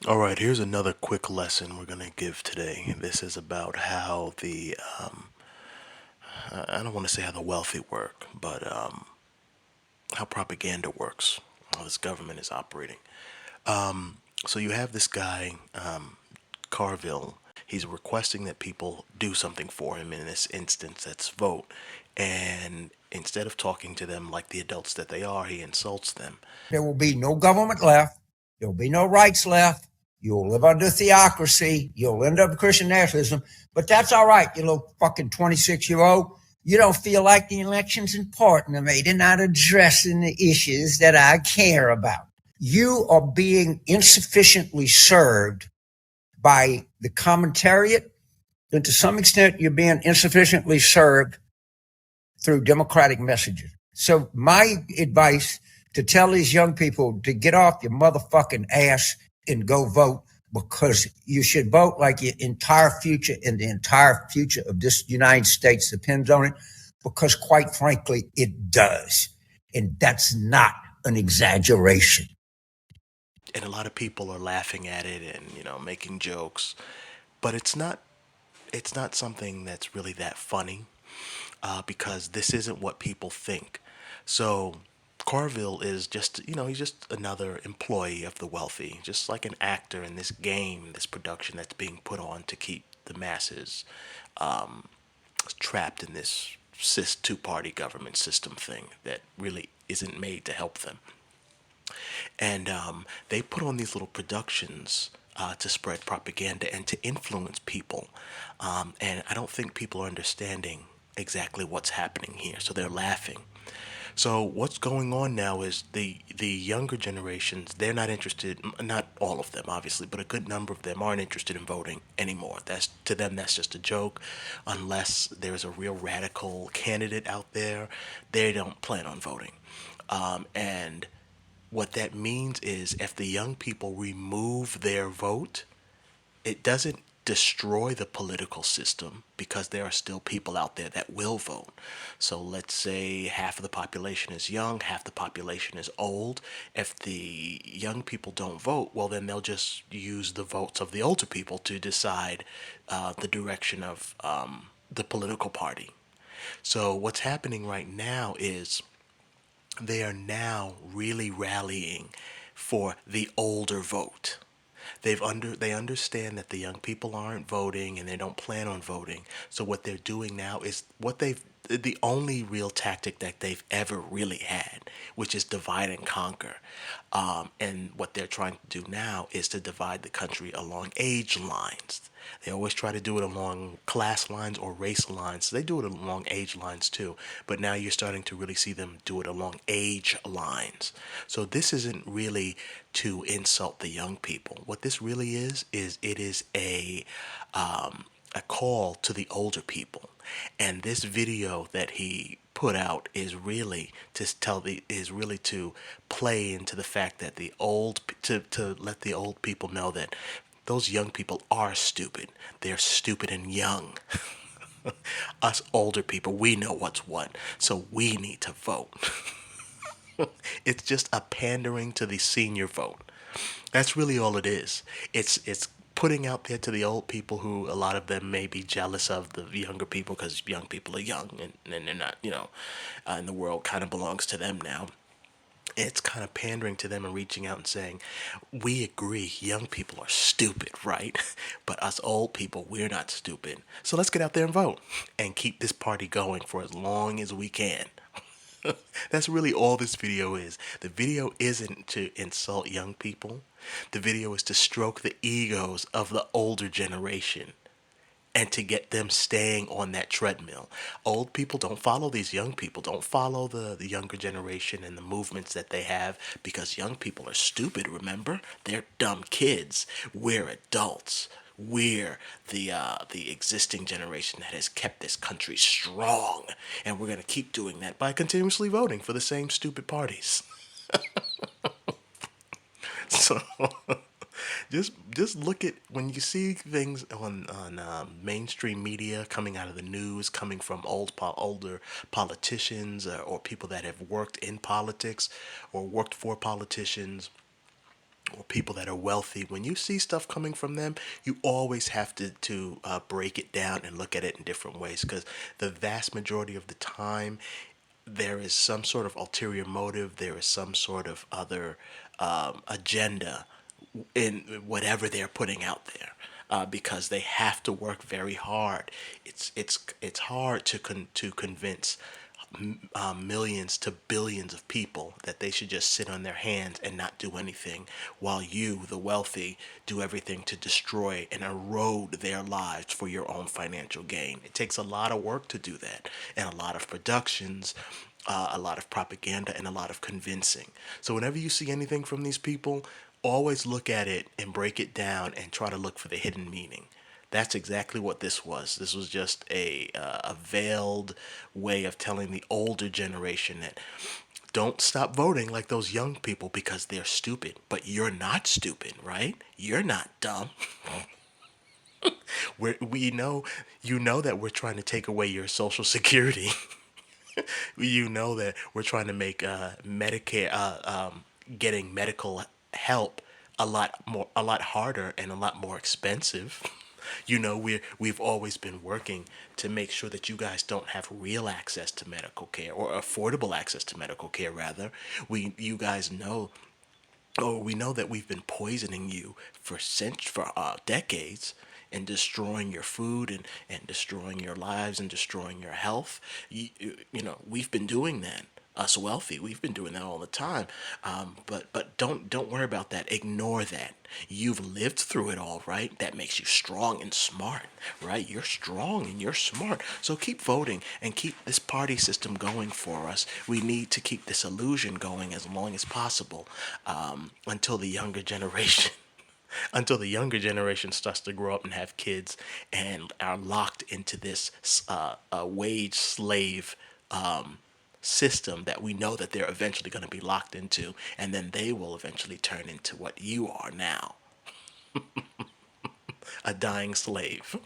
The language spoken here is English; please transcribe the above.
All right, here's another quick lesson we're going to give today. This is about how I don't want to say how the wealthy work, but how propaganda works, how this government is operating. So you have this guy, Carville. He's requesting that people do something for him. In this instance, that's vote. And instead of talking to them like the adults that they are, he insults them. There will be no government left. There will be no rights left. You'll live under theocracy. You'll end up with Christian nationalism. But that's all right, you little fucking 26-year-old. You don't feel like the election's important to me. They're not addressing the issues that I care about. You are being insufficiently served by the commentariat, and to some extent, you're being insufficiently served through democratic messages. So my advice to tell these young people to get off your motherfucking ass and go vote, because you should vote like your entire future and the entire future of this United States depends on it, because quite frankly, it does. And that's not an exaggeration. And a lot of people are laughing at it and, making jokes. But it's not something that's really that funny, because this isn't what people think. So Carville is just, he's just another employee of the wealthy, just like an actor in this game, this production that's being put on to keep the masses trapped in this two-party government system thing that really isn't made to help them. And they put on these little productions to spread propaganda and to influence people. And I don't think people are understanding exactly what's happening here, so they're laughing. So what's going on now is the younger generations, they're not interested, not all of them obviously, but a good number of them aren't interested in voting anymore. That's, to them, that's just a joke. Unless there's a real radical candidate out there, they don't plan on voting. And what that means is if the young people remove their vote, it doesn't destroy the political system, because there are still people out there that will vote. So let's say half of the population is young, half the population is old. If the young people don't vote, well, then they'll just use the votes of the older people to decide the direction of the political party. So what's happening right now is they are now really rallying for the older vote. They understand that the young people aren't voting and they don't plan on voting. So what they're doing now is what they've the only real tactic that they've ever really had, which is divide and conquer. And what they're trying to do now is to divide the country along age lines. They always try to do it along class lines or race lines. They do it along age lines too. But now you're starting to really see them do it along age lines. So this isn't really to insult the young people. What this really is it is a call to the older people. And this video that he put out is really to play into the fact that to let the old people know that those young people are stupid. They're stupid and young. Us older people, we know what's what, so we need to vote. It's just a pandering to the senior vote. That's really all it is. It's putting out there to the old people, who a lot of them may be jealous of the younger people, because young people are young, and they're not, and the world kind of belongs to them now. It's kind of pandering to them and reaching out and saying, we agree young people are stupid, right? But us old people, we're not stupid. So let's get out there and vote and keep this party going for as long as we can. That's really all this video is. The video isn't to insult young people. The video is to stroke the egos of the older generation and to get them staying on that treadmill. Old people don't follow these young people, don't follow the younger generation and the movements that they have, because young people are stupid, remember? They're dumb kids. We're adults. We're the existing generation that has kept this country strong, and we're going to keep doing that by continuously voting for the same stupid parties. So just look at when you see things on mainstream media coming out of the news, coming from older politicians, or people that have worked in politics or worked for politicians, or people that are wealthy, when you see stuff coming from them, you always have to break it down and look at it in different ways, because the vast majority of the time there is some sort of ulterior motive, there is some sort of other agenda in whatever they're putting out there. Because they have to work very hard. It's hard to convince millions to billions of people that they should just sit on their hands and not do anything, while you, the wealthy, do everything to destroy and erode their lives for your own financial gain. It takes a lot of work to do that, and a lot of productions, a lot of propaganda, and a lot of convincing. So whenever you see anything from these people, always look at it and break it down and try to look for the hidden meaning. That's exactly what this was. This was just a veiled way of telling the older generation that don't stop voting like those young people because they're stupid. But you're not stupid, right? You're not dumb. We know, you know that we're trying to take away your social security. You know that we're trying to make Medicare, getting medical help a lot harder and a lot more expensive. You know, we've always been working to make sure that you guys don't have real access to medical care, or affordable access to medical care rather. You guys know, or we know that we've been poisoning you for decades, and destroying your food, and destroying your lives, and destroying your health. You know, we've been doing that. Us wealthy, we've been doing that all the time. But don't worry about that. Ignore that. You've lived through it all, right? That makes you strong and smart, right? You're strong and you're smart. So keep voting and keep this party system going for us. We need to keep this illusion going as long as possible, until the younger generation until the younger generation starts to grow up and have kids and are locked into this wage slave system that we know that they're eventually going to be locked into, and then they will eventually turn into what you are now, a dying slave.